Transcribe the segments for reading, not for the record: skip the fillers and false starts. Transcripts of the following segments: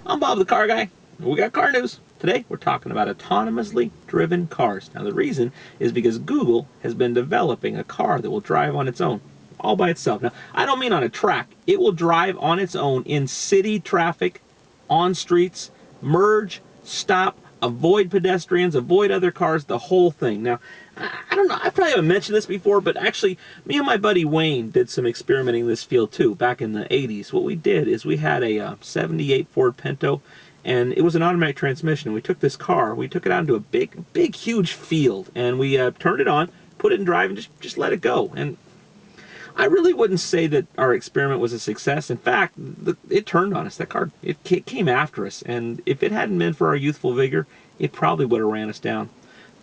I'm Bob the Car Guy. We got car news. Today we're talking about autonomously driven cars. Now the reason is because Google has been developing a car that will drive on its own, all by itself. Now I don't mean on a track. It will drive on its own in city traffic, on streets, merge, stop, avoid pedestrians, avoid other cars, the whole thing. Now, I don't know, I probably haven't mentioned this before, but actually, me and my buddy Wayne did some experimenting in this field too, back in the 80s. What we did is we had a 78 Ford Pinto, and it was an automatic transmission. We took this car, we took it out into a big, huge field, and we turned it on, put it in drive, and just let it go. And I really wouldn't say that our experiment was a success. In fact, it turned on us. That car, it came after us. And if it hadn't been for our youthful vigor, it probably would have ran us down.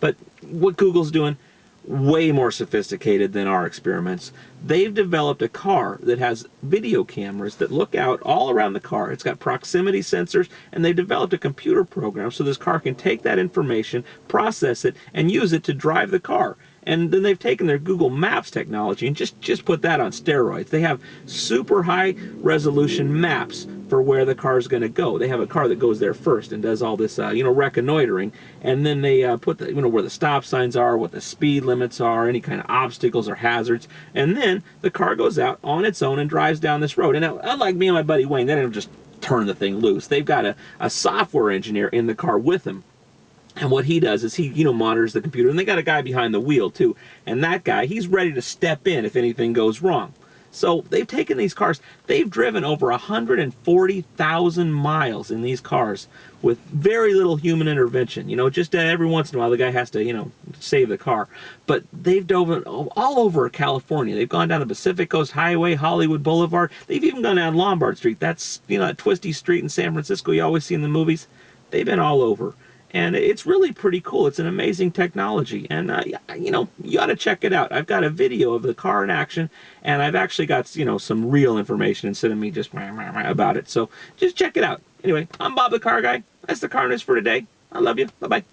But what Google's doing, way more sophisticated than our experiments. They've developed a car that has video cameras that look out all around the car. It's got proximity sensors, and they've developed a computer program so this car can take that information, process it, and use it to drive the car. And then they've taken their Google Maps technology and just put that on steroids. They have super high resolution maps for where the car is going to go. They have a car that goes there first and does all this, reconnoitering, and then they put the, where the stop signs are, what the speed limits are, any kind of obstacles or hazards, and then the car goes out on its own and drives down this road. And unlike me and my buddy Wayne, they didn't just turn the thing loose. They've got a software engineer in the car with them. And what he does is he, monitors the computer. And they got a guy behind the wheel, too. And that guy, he's ready to step in if anything goes wrong. So they've taken these cars. They've driven over 140,000 miles in these cars with very little human intervention. Just every once in a while the guy has to, save the car. But they've dove all over California. They've gone down the Pacific Coast Highway, Hollywood Boulevard. They've even gone down Lombard Street. That's, that twisty street in San Francisco you always see in the movies. They've been all over. And it's really pretty cool. It's an amazing technology. And, you ought to check it out. I've got a video of the car in action, and I've actually got, some real information instead of me just about it. So just check it out. Anyway, I'm Bob the Car Guy. That's the car news for today. I love you. Bye-bye.